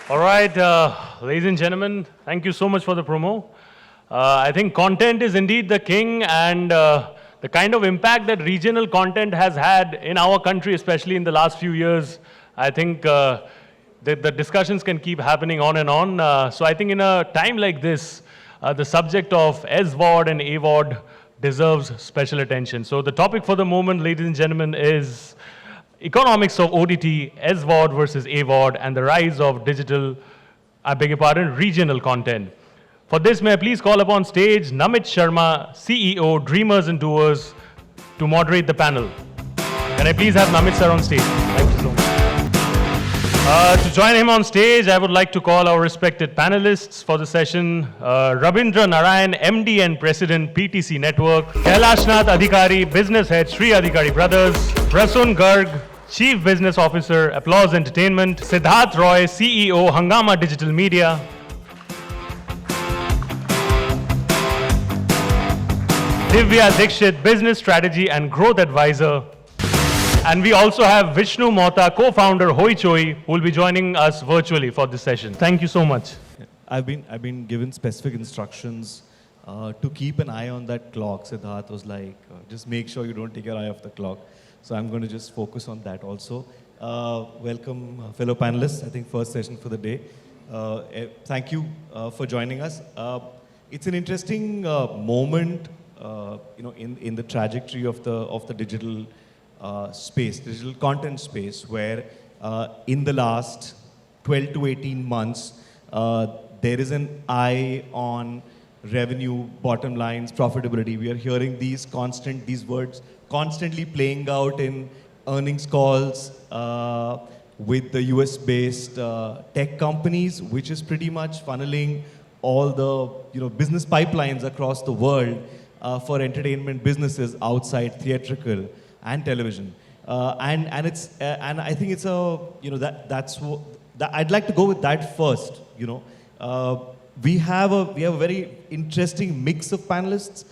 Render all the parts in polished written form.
All right, ladies and gentlemen, thank you so much for the promo. I think content is indeed the king, and the kind of impact that regional content has had in our country, especially in the last few years, I think the discussions can keep happening on and on. So I think in a time like this, the subject of SVOD and AVOD deserves special attention. So the topic for the moment, ladies and gentlemen, is economics of OTT, SVOD versus AVOD, and the rise of digital, I beg your pardon, regional content. For this, may I please call upon stage Namit Sharma, CEO, Dreamers and Doers, to moderate the panel. Can I please have Namit sir on stage? Thank you so much. To join him on stage, I would like to call our respected panelists for the session. Rabindra, Narayan, MD and President, PTC Network. Kailashnath, Adhikari, Business Head, Sri Adhikari Brothers. Prasoon, Garg, Chief Business Officer, Applause Entertainment. Siddhartha Roy, CEO, Hungama Digital Media. Divya Dixit, Business Strategy and Growth Advisor. And we also have Vishnu Mohta, co-founder Hoichoi, who will be joining us virtually for this session. Thank you so much. I've been given specific instructions to keep an eye on that clock. Siddhartha was like, just make sure you don't take your eye off the clock. So I'm going to just focus on that also. Welcome, fellow panelists. I think first session for the day. Thank you for joining us. It's an interesting moment, in the trajectory of the digital space, digital content space, where in the last 12 to 18 months, there is an eye on revenue, bottom lines, profitability. We are hearing these words constantly playing out in earnings calls with the US-based tech companies, which is pretty much funneling all the business pipelines across the world for entertainment businesses outside theatrical and television, and I think it's I'd like to go with that first. We have a very interesting mix of panelists,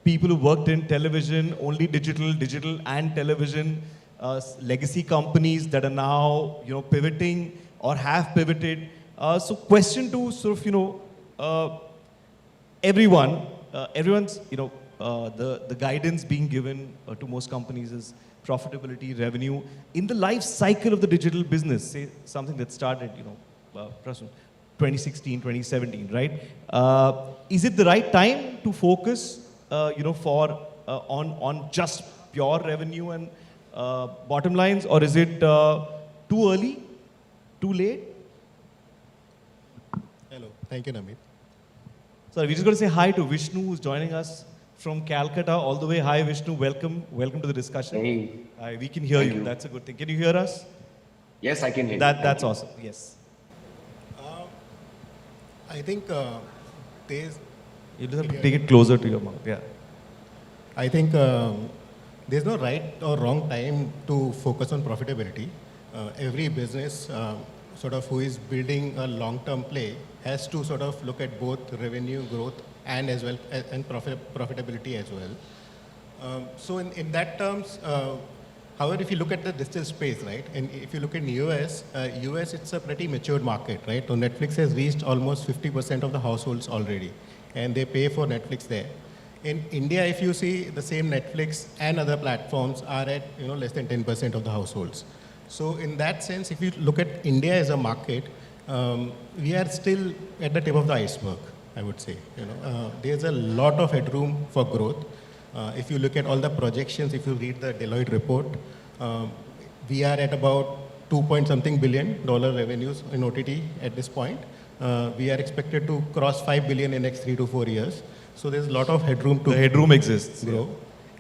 people who worked in television, only digital and television, legacy companies that are now pivoting or have pivoted. So question to sort of everyone's the guidance being given to most companies is profitability, revenue. In the life cycle of the digital business, say something that started, Prasoon, 2016, 2017, right? Is it the right time to focus, on just pure revenue and bottom lines, or is it too early, too late? Hello, thank you, Namit. So we're just going to say hi to Vishnu, who's joining us from Calcutta all the way. Hi, Vishnu. Welcome to the discussion. Hey. Hi, we can hear you. That's a good thing. Can you hear us? Yes, I can hear you. That's awesome. Yes. I think there's... You just have to take it closer to your mouth. Yeah. I think there's no right or wrong time to focus on profitability. Every business sort of who is building a long-term play has to sort of look at both revenue growth and as well and profitability as well. So in that terms, however, if you look at the digital space, right, and if you look in US, it's a pretty matured market, right? So Netflix has reached almost 50% of the households already, and they pay for Netflix there. In India, if you see, the same Netflix and other platforms are at less than 10% of the households. So in that sense, if you look at India as a market, we are still at the tip of the iceberg, I would say. There's a lot of headroom for growth. If you look at all the projections, if you read the Deloitte report, we are at about $2.something billion revenues in OTT at this point. We are expected to cross $5 billion in the next 3 to 4 years. So there's a lot of headroom to the headroom exists, grow.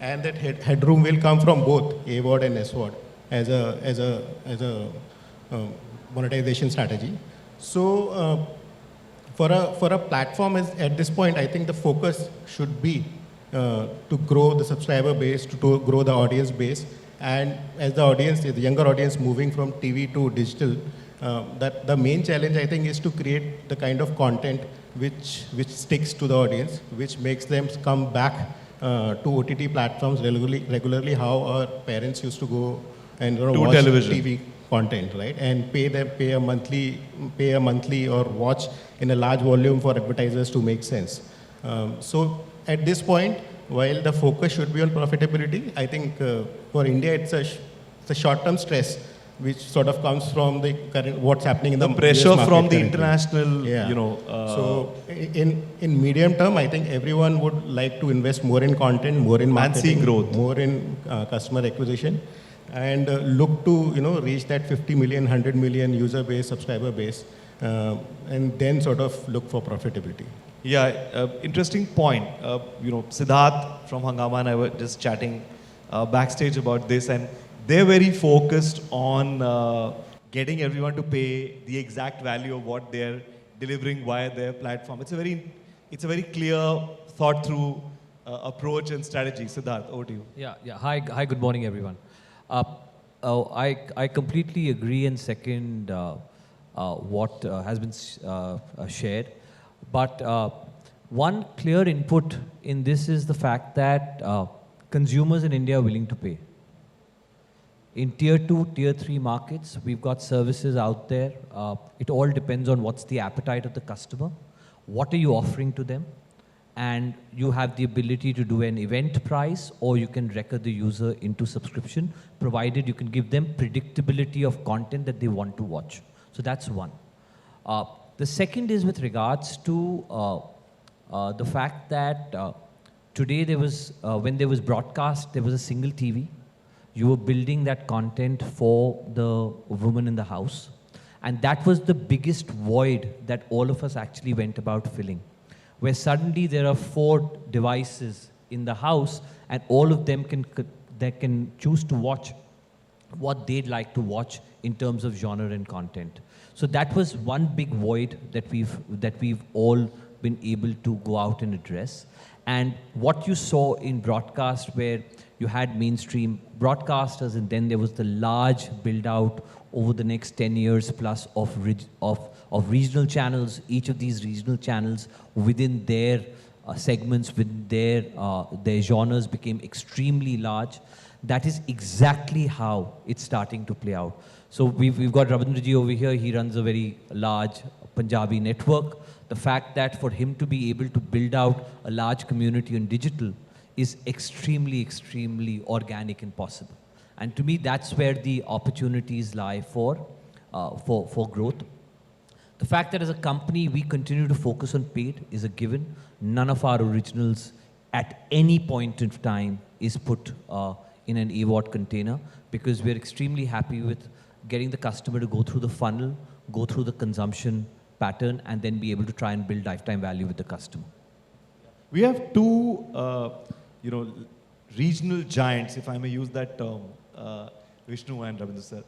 Yeah. And that headroom will come from both AVOD and SVOD as a monetization strategy. So for a platform at this point, I think the focus should be to grow the subscriber base, to grow the audience base, and as the younger audience moving from TV to digital, that the main challenge I think is to create the kind of content which sticks to the audience, which makes them come back to OTT platforms regularly, how our parents used to go and To watch television. TV content, right? And pay a monthly or watch in a large volume for advertisers to make sense. So at this point, while the focus should be on profitability, I think for India it's a short-term stress which sort of comes from the current what's happening in the pressure US market from the currently. international, Yeah. you know. So in medium term, I think everyone would like to invest more in content, more in And see marketing, growth. more in customer acquisition, and look to reach that 50 million, 100 million user base, subscriber base, and then sort of look for profitability. Yeah, interesting point. Siddhartha from Hungama and I were just chatting backstage about this, and they're very focused on getting everyone to pay the exact value of what they're delivering via their platform. It's a very clear, thought through approach and strategy. Siddhartha, over to you. Yeah. Hi. Good morning, everyone. I completely agree and second what has been shared. But one clear input in this is the fact that consumers in India are willing to pay. In tier 2, tier 3 markets, we've got services out there. It all depends on what's the appetite of the customer. What are you offering to them? And you have the ability to do an event price, or you can record the user into subscription, provided you can give them predictability of content that they want to watch. So that's one. The second is with regards to the fact that today there was, when there was broadcast, there was a single TV. You were building that content for the woman in the house. And that was the biggest void that all of us actually went about filling, where suddenly there are 4 devices in the house and all of them can choose to watch what they'd like to watch in terms of genre and content. So that was one big void that we've all been able to go out and address. And what you saw in broadcast, where you had mainstream broadcasters and then there was the large build out over the next 10 years plus of regional channels, each of these regional channels within their segments, within their genres became extremely large. That is exactly how it's starting to play out. So we've got Rabindra ji over here. He runs a very large Punjabi network. The fact that for him to be able to build out a large community on digital is extremely, extremely organic and possible. And to me, that's where the opportunities lie for growth. The fact that as a company, we continue to focus on paid is a given. None of our originals at any point in time is put in an AVOD container, because we're extremely happy with getting the customer to go through the funnel, go through the consumption pattern, and then be able to try and build lifetime value with the customer. We have 2, regional giants, if I may use that term, Vishnu and Rabindra sir.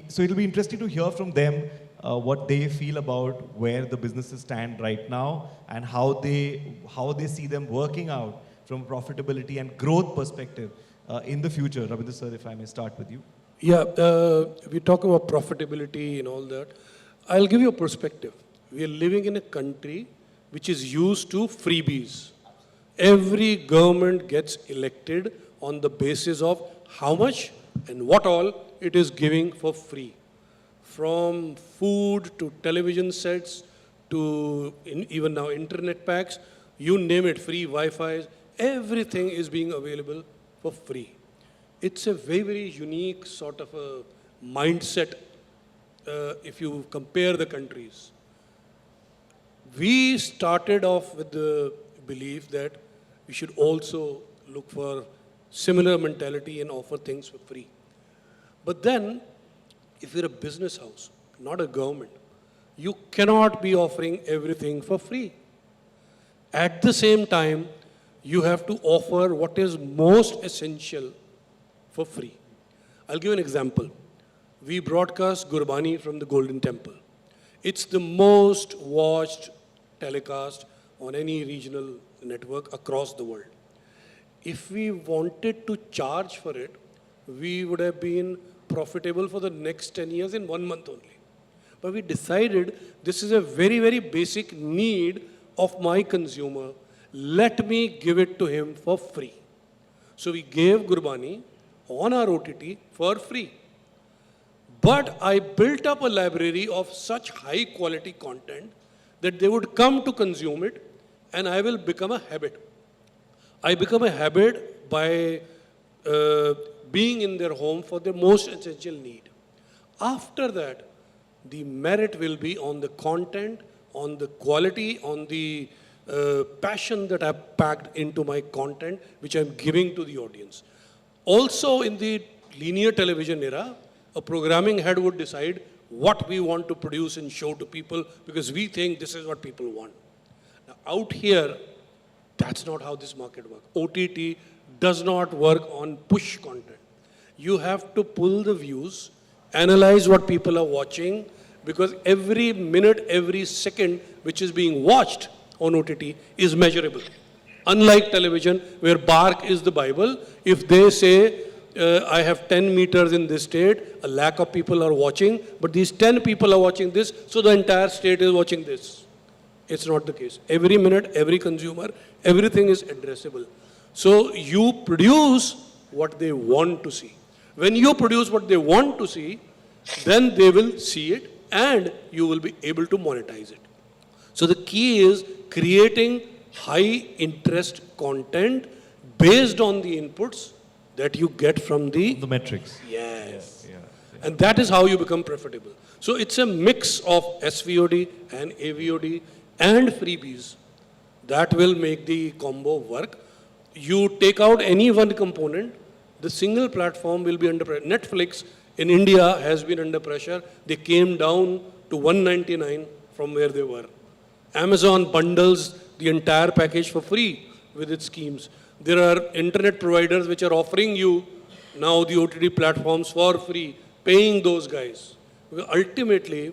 So it'll be interesting to hear from them what they feel about where the businesses stand right now and how they see them working out from a profitability and growth perspective in the future. Rabindra sir, if I may start with you. Yeah, we talk about profitability and all that. I'll give you a perspective. We are living in a country which is used to freebies. Every government gets elected on the basis of how much and what all it is giving for free. From food to television sets to even now internet packs, you name it, free Wi-Fi, everything is being available for free. It's a very, very unique sort of a mindset if you compare the countries. We started off with the belief that we should also look for similar mentality and offer things for free. But then, if you're a business house, not a government, you cannot be offering everything for free. At the same time, you have to offer what is most essential for free. I'll give an example. We broadcast Gurbani from the Golden Temple. It's the most watched telecast on any regional network across the world. If we wanted to charge for it, we would have been profitable for the next 10 years in 1 month only. But we decided this is a very, very basic need of my consumer. Let me give it to him for free. So we gave Gurbani on our OTT for free. But I built up a library of such high quality content that they would come to consume it and I will become a habit. I become a habit by being in their home for their most essential need. After that, the merit will be on the content, on the quality, on the passion that I've packed into my content, which I'm giving to the audience. Also, in the linear television era, a programming head would decide what we want to produce and show to people because we think this is what people want. Now, out here, that's not how this market works. OTT does not work on push content. You have to pull the views, analyze what people are watching, because every minute, every second which is being watched on OTT is measurable. Unlike television, where bark is the Bible, if they say, I have 10 meters in this state, a lakh of people are watching, but these 10 people are watching this, so the entire state is watching this. It's not the case. Every minute, every consumer, everything is addressable. So you produce what they want to see. When you produce what they want to see, then they will see it and you will be able to monetize it. So the key is creating high interest content based on the inputs that you get from the metrics. Yes. And that is how you become profitable. So it's a mix of SVOD and AVOD and freebies that will make the combo work. You take out any one component, the single platform will be under pressure. Netflix in India has been under pressure. They came down to $199 from where they were. Amazon bundles the entire package for free with its schemes. There are internet providers which are offering you now the OTT platforms for free, paying those guys. Because ultimately,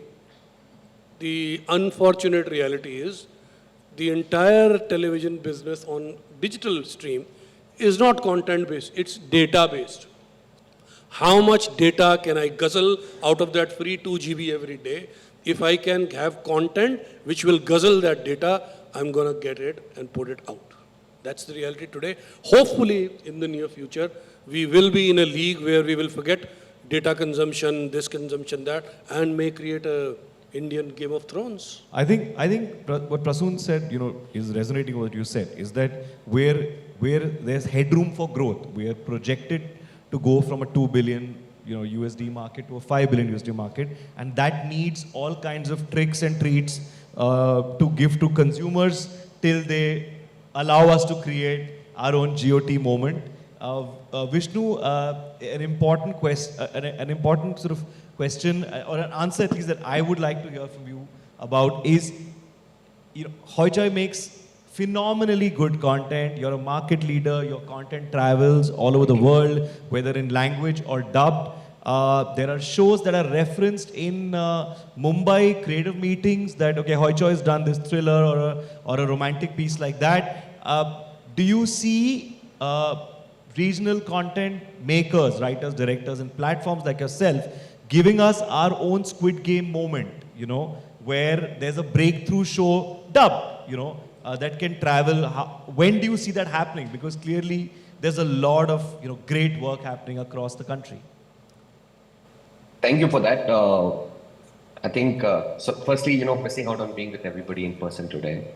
the unfortunate reality is the entire television business on digital stream is not content-based, it's data-based. How much data can I guzzle out of that free 2 GB every day? If I can have content which will guzzle that data, I'm going to get it and put it out. That's the reality today. Hopefully, in the near future, we will be in a league where we will forget data consumption, this consumption, that, and may create a Indian Game of Thrones. I think what Prasoon said, is resonating with what you said, is that where there's headroom for growth, we are projected to go from a 2 billion USD market to a 5 billion USD market, and that needs all kinds of tricks and treats to give to consumers till they allow us to create our own GOT moment. Vishnu, an important sort of question or an answer at least that I would like to hear from you about is, Hoichoi makes phenomenally good content. You're a market leader. Your content travels all over the world, whether in language or dubbed. There are shows that are referenced in Mumbai creative meetings that, okay, Hoichoi has done this thriller or a romantic piece like that. Do you see regional content makers, writers, directors, and platforms like yourself giving us our own Squid Game moment, where there's a breakthrough show dubbed, that can travel? When do you see that happening? Because clearly there's a lot of great work happening across the country. Thank you for that. I think, so firstly, missing out on being with everybody in person today.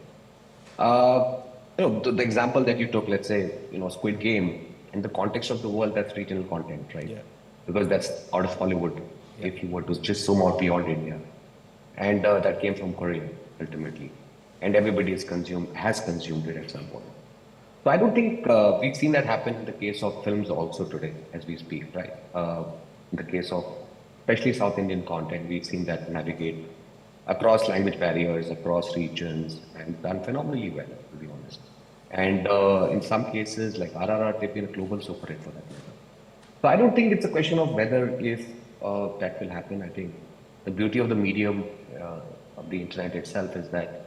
The example that you took, let's say, Squid Game, in the context of the world, that's regional content, right? Yeah. Because that's out of Hollywood, if you were to just zoom out beyond India. And that came from Korea, ultimately. And everybody has consumed it at some point. So I don't think we've seen that happen in the case of films also today, as we speak, right? In the case of especially South Indian content, we've seen that navigate across language barriers, across regions, and done phenomenally well, to be honest. And in some cases, like RRR, they've been a global super hit for that matter. So I don't think it's a question of whether, if that will happen. I think the beauty of the medium of the internet itself is that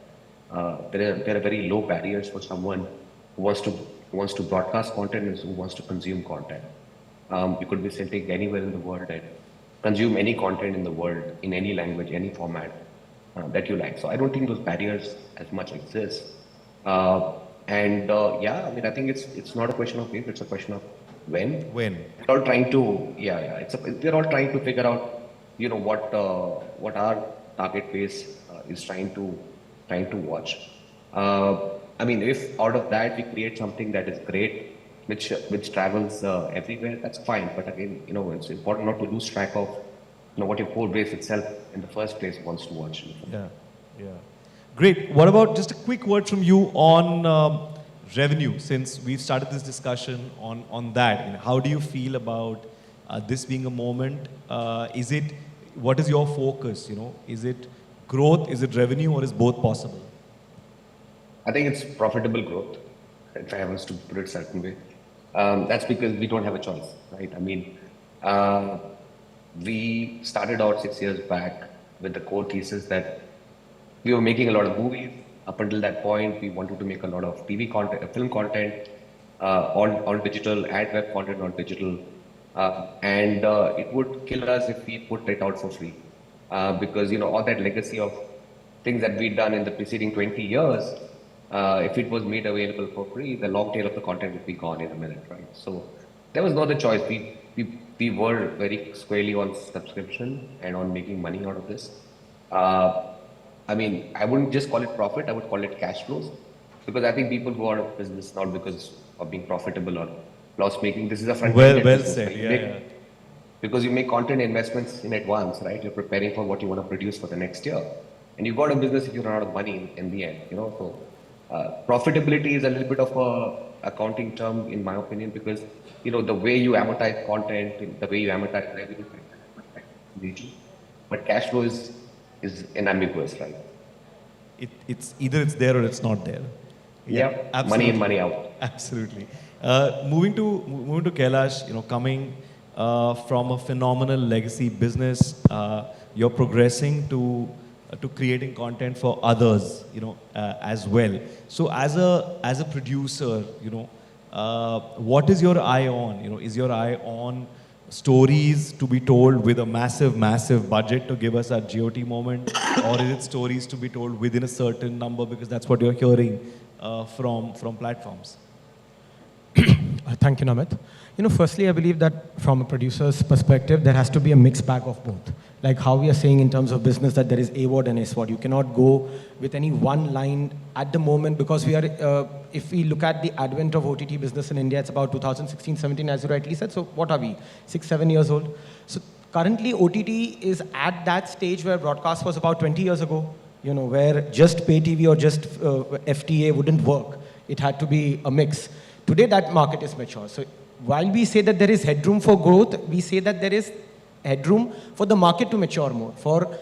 there are very low barriers for someone who wants to broadcast content and who wants to consume content. You could be sitting anywhere in the world and consume any content in the world, in any language, any format that you like. So I don't think those barriers as much exist. I think it's not a question of if, it's a question of when. When? We're all trying to, we're all trying to figure out, what our target base is trying to watch. I mean, if out of that we create something that is great, which travels everywhere, that's fine. But again, it's important not to lose track of, what your core base itself in the first place wants to watch. Yeah, yeah. Great. What about just a quick word from you on revenue, since we've started this discussion on that. How do you feel about this being a moment? What is your focus? Is it growth, is it revenue, or is both possible? I think it's profitable growth, if I was to put it a certain way. That's because we don't have a choice, right? I mean, we started out 6 years back with the core thesis that we were making a lot of movies. Up until that point, we wanted to make a lot of TV content, film content, on digital, ad web content on digital. And it would kill us if we put it out for free. Because, all that legacy of things that we'd done in the preceding 20 years, if it was made available for free, the long tail of the content would be gone in a minute, right? So there was no other choice. We were very squarely on subscription and on making money out of this. I mean, I wouldn't just call it profit, I would call it cash flows. Because I think people go out of business not because of being profitable or loss making. This is a front Well said, yeah. Because you make content investments in advance, right? You're preparing for what you want to produce for the next year. And you go out of business if you run out of money in the end, So profitability is a little bit of a accounting term, in my opinion, because, the way you amortize content, the way you amortize revenue, but cash flow is ambiguous, right? It's either it's there or it's not there. Yeah, absolutely. Money in, money out. Absolutely. Moving to Kailash, coming from a phenomenal legacy business, you're progressing to creating content for others, as well. So as a producer, what is your eye on? Is your eye on stories to be told with a massive budget to give us that GOT moment, or is it stories to be told within a certain number because that's what you're hearing from platforms? Thank you, Namit. Firstly, I believe that from a producer's perspective, there has to be a mixed bag of both. Like how we are saying in terms of business that there is AVOD and SVOD. You cannot go with any one line at the moment because we are, if we look at the advent of OTT business in India, it's about 2016, 17, as you rightly said. So what are we, 6, 7 years old? So currently OTT is at that stage where broadcast was about 20 years ago, where just pay TV or just FTA wouldn't work. It had to be a mix. Today that market is mature. So while we say that there is headroom for growth, we say that there is headroom for the market to mature more, for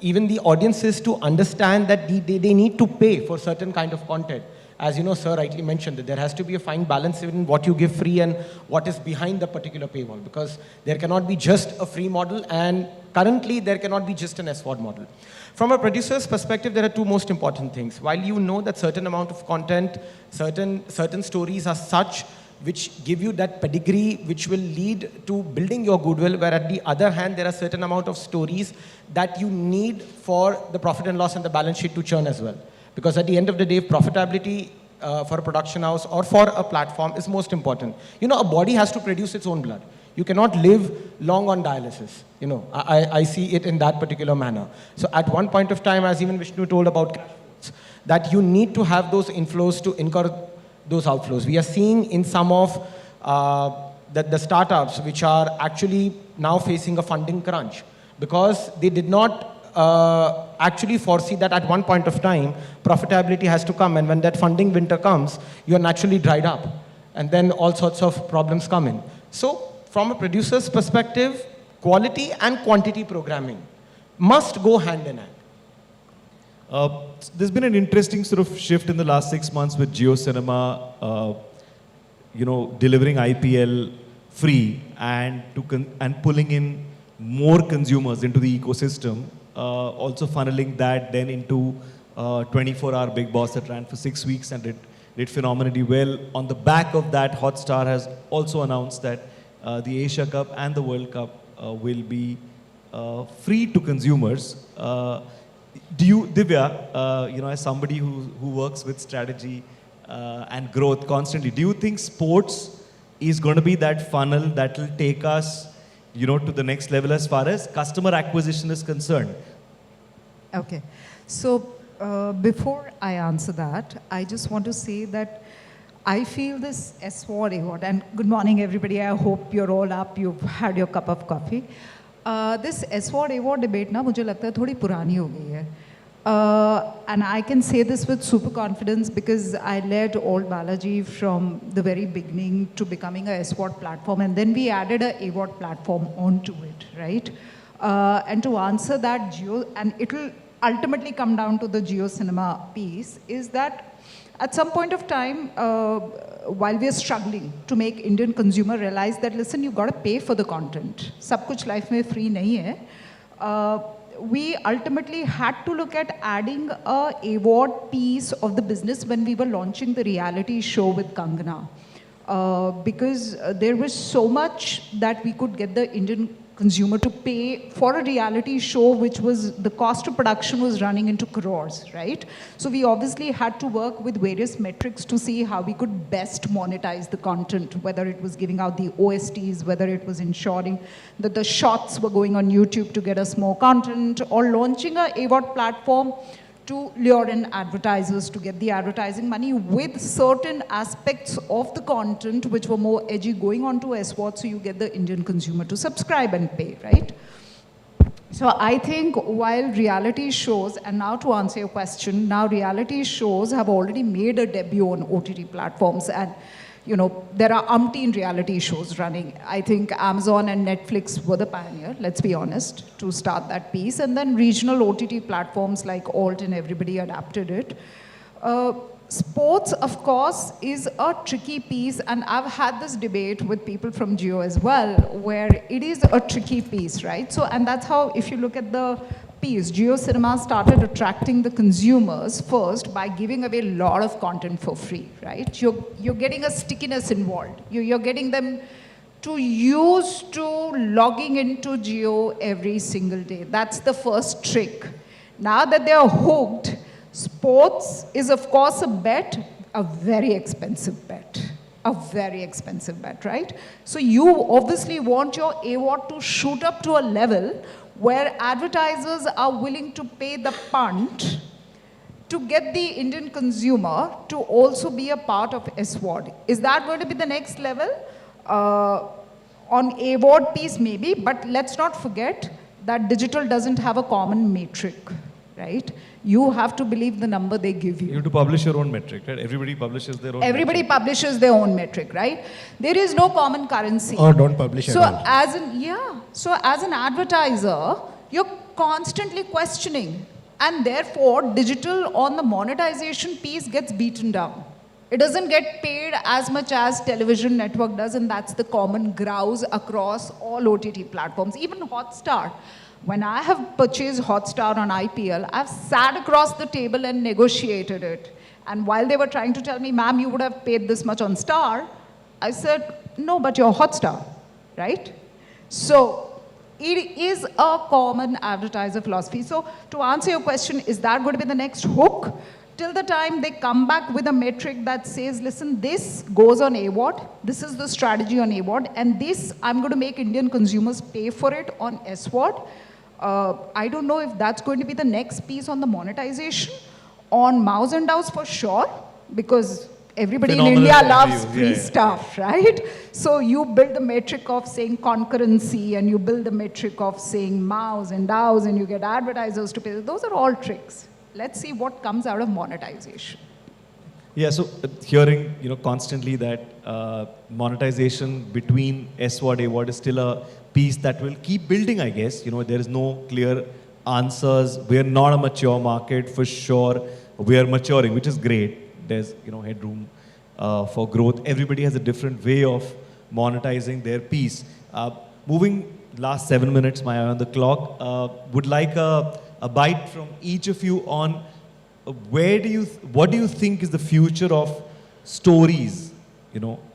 even the audiences to understand that they need to pay for certain kind of content. As sir rightly mentioned, that there has to be a fine balance in what you give free and what is behind the particular paywall, because there cannot be just a free model, and currently there cannot be just an SVOD model. From a producer's perspective, there are two most important things. While that certain amount of content, certain stories are such which give you that pedigree, which will lead to building your goodwill, where at the other hand, there are certain amount of stories that you need for the profit and loss and the balance sheet to churn as well. Because at the end of the day, profitability for a production house or for a platform is most important. A body has to produce its own blood. You cannot live long on dialysis. I see it in that particular manner. So at one point of time, as even Vishnu told about cash flows, that you need to have those inflows to incur those outflows. We are seeing in some of the startups which are actually now facing a funding crunch because they did not actually foresee that at one point of time, profitability has to come, and when that funding winter comes, you are naturally dried up, and then all sorts of problems come in. So from a producer's perspective, quality and quantity programming must go hand in hand. There's been an interesting sort of shift in the last 6 months with Jio Cinema, delivering IPL free and pulling in more consumers into the ecosystem, also funneling that then into 24-hour Big Boss that ran for 6 weeks and did phenomenally well. On the back of that, Hotstar has also announced that the Asia Cup and the World Cup will be free to consumers. Do you, Divya, as somebody who works with strategy and growth constantly, do you think sports is going to be that funnel that will take us, to the next level as far as customer acquisition is concerned. Okay. So before I answer that, I just want to say that I feel this SVOD award, and good morning everybody, I hope you're all up, you've had your cup of coffee. This SVOD award debate ना मुझे लगता है थोड़ी पुरानी हो गई है. And I can say this with super confidence because I led Old Balaji from the very beginning to becoming a SVOD platform, and then we added a AVOD platform onto it, right? And to answer that, Jio, and it'll ultimately come down to the Jio Cinema piece, is that at some point of time, while we are struggling to make Indian consumer realize that, listen, you got to pay for the content. Sab kuch life mein free nahi hai. We ultimately had to look at adding a AVOD piece of the business when we were launching the reality show with Kangana. Because there was so much that we could get the Indian consumer to pay for a reality show, which was, the cost of production was running into crores, right? So we obviously had to work with various metrics to see how we could best monetize the content, whether it was giving out the OSTs, whether it was ensuring that the shots were going on YouTube to get us more content, or launching a AVOD platform to lure in advertisers to get the advertising money with certain aspects of the content which were more edgy going on to SVOD, so you get the Indian consumer to subscribe and pay, right? So I think while reality shows, and now to answer your question, now reality shows have already made a debut on OTT platforms, and there are umpteen reality shows running. I think Amazon and Netflix were the pioneer, let's be honest, to start that piece. And then regional OTT platforms like Alt and everybody adapted it. Sports, of course, is a tricky piece. And I've had this debate with people from Jio as well, where it is a tricky piece, right? So, and that's how, if you look at the piece, Jio Cinema started attracting the consumers first by giving away a lot of content for free, right? You're getting a stickiness involved. You're getting them to used to logging into Jio every single day. That's the first trick. Now that they're hooked, sports is of course a bet, a very expensive bet. A very expensive bet, right? So you obviously want your AVOD to shoot up to a level where advertisers are willing to pay the punt to get the Indian consumer to also be a part of SVOD. Is that going to be the next level? On AVOD piece, maybe, but let's not forget that digital doesn't have a common metric, right? You have to believe the number they give you. You have to publish your own metric, right? Everybody publishes their own Everybody metric. publishes their own metric, right? There is no common currency. Or don't publish at all. So as an advertiser, you're constantly questioning. And therefore, digital on the monetization piece gets beaten down. It doesn't get paid as much as television network does, and that's the common grouse across all OTT platforms, even Hotstar. When I have purchased Hotstar on IPL, I've sat across the table and negotiated it. And while they were trying to tell me, ma'am, you would have paid this much on Star, I said, no, but you're Hotstar, right? So it is a common advertiser philosophy. So to answer your question, is that going to be the next hook? Till the time they come back with a metric that says, listen, this goes on AVOD, this is the strategy on AVOD, and this, I'm going to make Indian consumers pay for it on SVOD. I don't know if that's going to be the next piece on the monetization. On Mouse and DAOs for sure, because everybody Phenomenal in India loves reviews. free Yeah. stuff, right? So you build the metric of saying concurrency, and you build the metric of saying Mouse and DAOs, and you get advertisers to pay. Those are all tricks. Let's see what comes out of monetization. Yeah, so hearing constantly that monetization between SVOD, AVOD is still a piece that will keep building, I guess. There is no clear answers. We are not a mature market for sure. We are maturing, which is great. There's headroom for growth. Everybody has a different way of monetizing their piece. Moving last 7 minutes, my eye on the clock. Would like a bite from each of you on what do you think is the future of stories,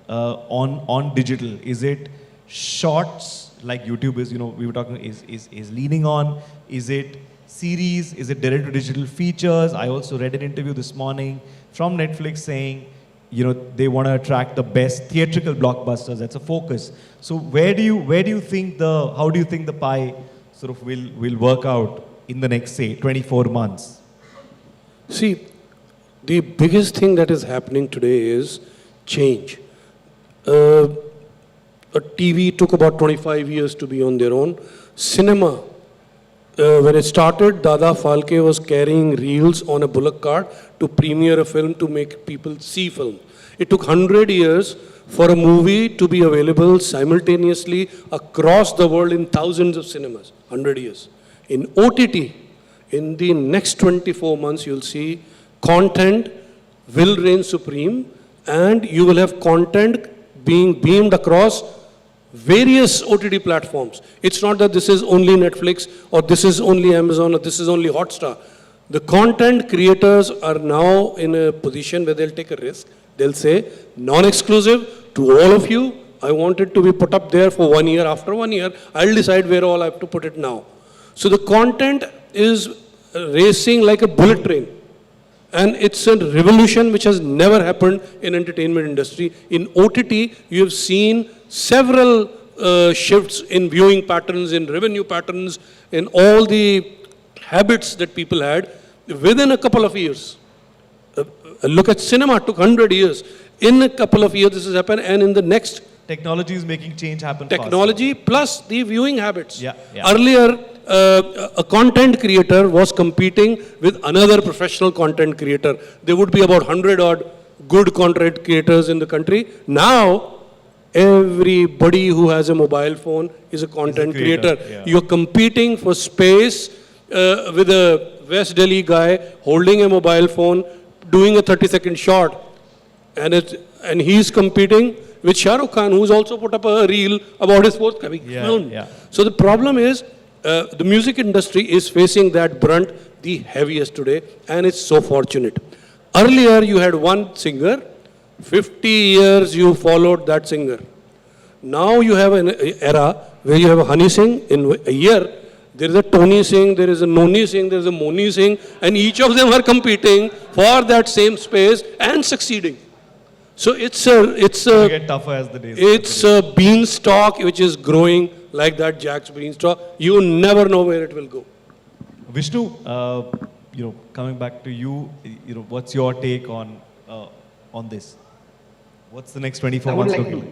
on digital? Is it shorts like YouTube is, we were talking, is leaning on? Is it series? Is it direct to digital features? I also read an interview this morning from Netflix saying they want to attract the best theatrical blockbusters. That's a focus. So how do you think the pie sort of will work out in the next, say, 24 months? See, the biggest thing that is happening today is change. A TV took about 25 years to be on their own. Cinema, when it started, Dada Phalke was carrying reels on a bullock cart to premiere a film to make people see film. It took 100 years for a movie to be available simultaneously across the world in thousands of cinemas. 100 years. In OTT, in the next 24 months, you'll see content will reign supreme, and you will have content being beamed across various OTT platforms. It's not that this is only Netflix, or this is only Amazon, or this is only Hotstar. The content creators are now in a position where they'll take a risk. They'll say, non-exclusive to all of you, I want it to be put up there for 1 year. After 1 year, I'll decide where all I have to put it now. So the content is racing like a bullet train. And it's a revolution which has never happened in entertainment industry. In OTT, you have seen several shifts in viewing patterns, in revenue patterns, in all the habits that people had within a couple of years. Look at cinema, it took 100 years. In a couple of years, this has happened, and in the next... Technology is making change happen Technology faster. plus the viewing habits. Yeah. Earlier, a content creator was competing with another professional content creator. There would be about 100 odd good content creators in the country. Now, everybody who has a mobile phone is a content creator. Yeah. You're competing for space with a West Delhi guy holding a mobile phone, doing a 30-second shot, and he's competing with Shah Rukh Khan, who's also put up a reel about his forthcoming film. Yeah. So the problem is, the music industry is facing that brunt the heaviest today, and it's so fortunate. Earlier, you had one singer, 50 years you followed that singer. Now you have an era where you have a Honey Singh in a year. There is a Tony Singh, there is a Noni Singh, there is a Moni Singh, and each of them are competing for that same space and succeeding. So it's It'll get tougher as the days. It's a beanstalk which is growing like that Jack's beanstalk. You never know where it will go. Vishnu, coming back to you, what's your take on this? What's the next 24 months looking like?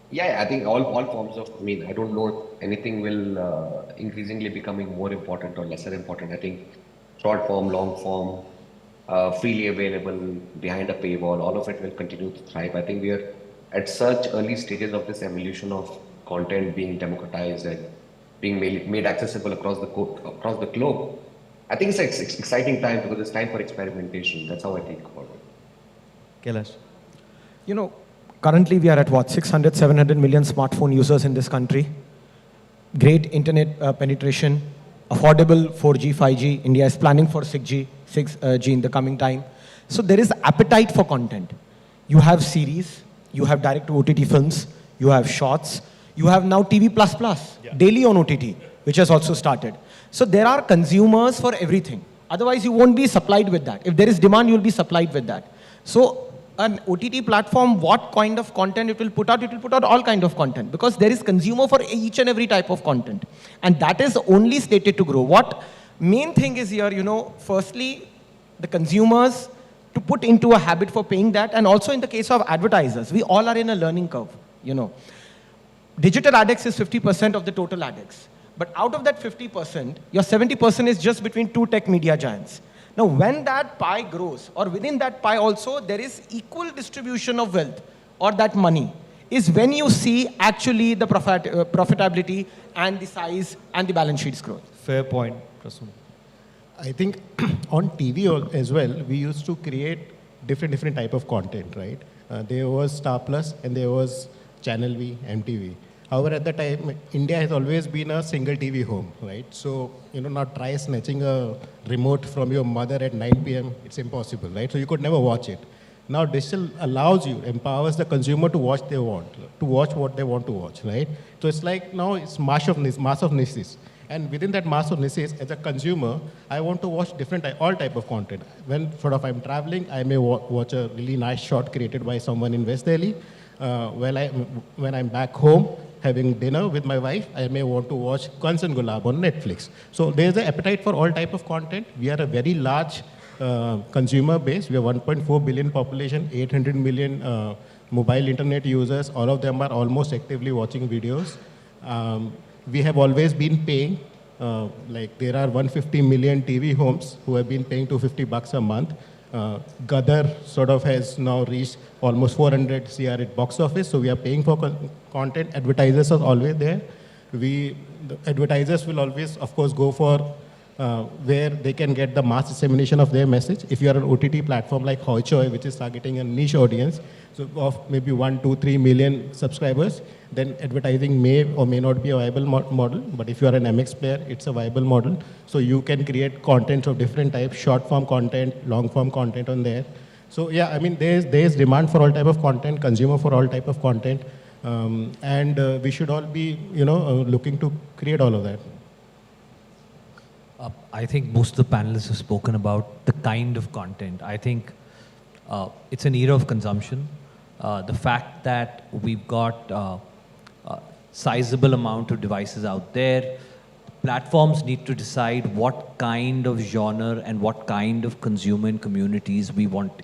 Yeah, I think all forms of, I don't know anything will increasingly becoming more important or lesser important. I think short form, long form, freely available, behind a paywall, all of it will continue to thrive. I think we are at such early stages of this evolution of content being democratized and being made accessible across the globe. I think it's an exciting time because it's time for experimentation. That's how I think about it. Kailash? Currently we are at 600, 700 million smartphone users in this country. Great internet penetration, affordable 4G, 5G. India is planning for 6G in the coming time. So there is appetite for content. You have series, you have direct to OTT films, you have shorts, you have now TV++, daily on OTT, which has also started. So there are consumers for everything. Otherwise, you won't be supplied with that. If there is demand, you'll be supplied with that. So an OTT platform, what kind of content it will put out? It will put out all kind of content because there is consumer for each and every type of content. And that is only slated to grow. What main thing is here, firstly, the consumers to put into a habit for paying that. And also in the case of advertisers, we all are in a learning curve, Digital AdX is 50% of the total AdX. But out of that 50%, your 70% is just between two tech media giants. Now, when that pie grows, or within that pie also, there is equal distribution of wealth, or that money, is when you see actually the profitability and the size and the balance sheets growth. Fair point, Prasoon. I think on TV as well, we used to create different type of content, right? There was Star Plus and there was Channel V, MTV. However, at the time, India has always been a single TV home, right? So, now try snatching a remote from your mother at 9 p.m., it's impossible, right? So you could never watch it. Now, digital allows you, empowers the consumer to watch what they want to watch, right? So it's like now it's mass of niches. And within that mass audiences, as a consumer, I want to watch all type of content. When sort of I'm traveling, I may watch a really nice shot created by someone in West Delhi. When I'm back home having dinner with my wife, I may want to watch Kansan Gulab on Netflix. So there's an appetite for all type of content. We are a very large consumer base. We have 1.4 billion population, 800 million mobile internet users. All of them are almost actively watching videos. We have always been paying, like there are 150 million TV homes who have been paying $250 a month. Gadar sort of has now reached almost 400 CR at box office, so we are paying for content. Advertisers are always there. The advertisers will always, of course, go for where they can get the mass dissemination of their message. If you are an OTT platform like Hoichoi, which is targeting a niche audience, so of maybe 1, 2, 3 million subscribers, then advertising may or may not be a viable model. But if you are an MX player, it's a viable model. So you can create content of different types, short form content, long form content on there. So yeah, I mean, there's demand for all type of content, consumer for all type of content. And we should all be, looking to create all of that. I think most of the panelists have spoken about the kind of content. I think it's an era of consumption. The fact that we've got a sizable amount of devices out there, platforms need to decide what kind of genre and what kind of consumer and communities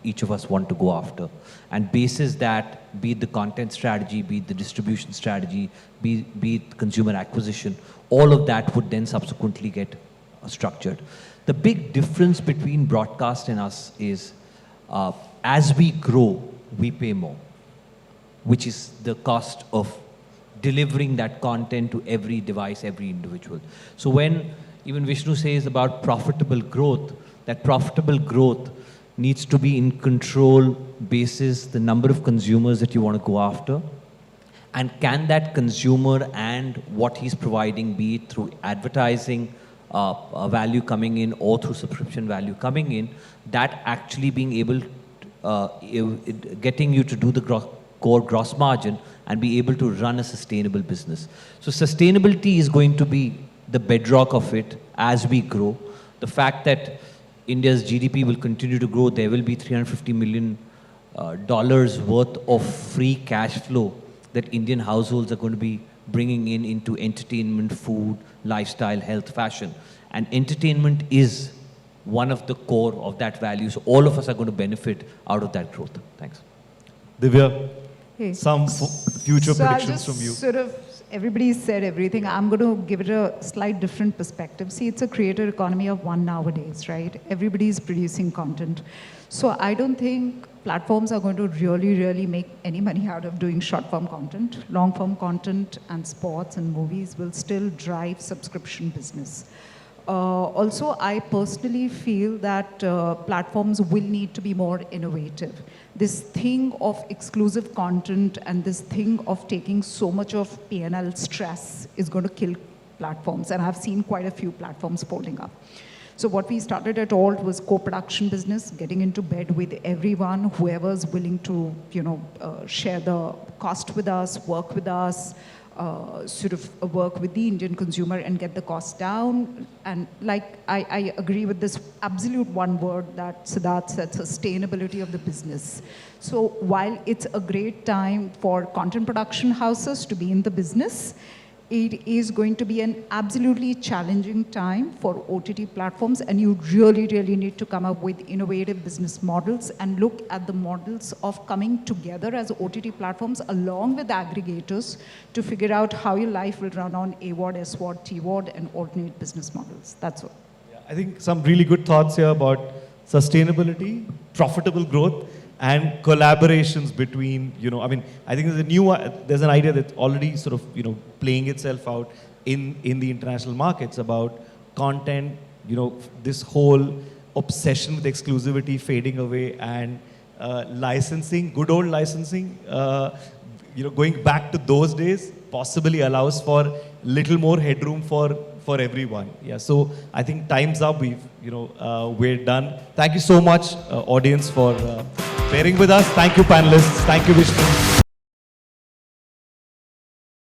each of us want to go after. And basis that, be it the content strategy, be it the distribution strategy, be it consumer acquisition, all of that would then subsequently get structured. The big difference between broadcast and us is as we grow, we pay more, which is the cost of delivering that content to every device, every individual. So when even Vishnu says about profitable growth, that profitable growth needs to be in control basis the number of consumers that you want to go after. And can that consumer and what he's providing, be it through advertising, value coming in or through subscription value coming in, that actually being able getting you to do the core gross margin and be able to run a sustainable business. So sustainability is going to be the bedrock of it as we grow. The fact that India's GDP will continue to grow, there will be $350 million worth of free cash flow that Indian households are going to be bringing into entertainment, food, lifestyle, health, fashion. And entertainment is one of the core of that value. So all of us are going to benefit out of that growth. Thanks. Divya, Hey. some future predictions from you. Everybody said everything. I'm going to give it a slight different perspective. See, it's a creator economy of one nowadays, right? Everybody's producing content. So I don't think platforms are going to really make any money out of doing short-form content. Long-form content and sports and movies will still drive subscription business. Also, I personally feel that platforms will need to be more innovative. This thing of exclusive content and this thing of taking so much of P&L stress is going to kill platforms. And I've seen quite a few platforms folding up. So what we started at Alt was co-production business, getting into bed with everyone, whoever's willing to, share the cost with us, work with us, work with the Indian consumer and get the cost down. And I agree with this absolute one word that Siddhartha said, sustainability of the business. So while it's a great time for content production houses to be in the business, it is going to be an absolutely challenging time for OTT platforms, and you really need to come up with innovative business models and look at the models of coming together as OTT platforms along with aggregators to figure out how your life will run on AVOD, SVOD, TVOD, and alternate business models. That's all. Yeah, I think some really good thoughts here about sustainability, profitable growth, and collaborations between, I think there's an idea that's already sort of, playing itself out in the international markets about content, this whole obsession with exclusivity fading away and licensing, good old licensing, going back to those days possibly allows for little more headroom for everyone. Yeah, so I think time's up. We're done. Thank you so much, audience, for bearing with us. Thank you, panelists. Thank you, Vishnu.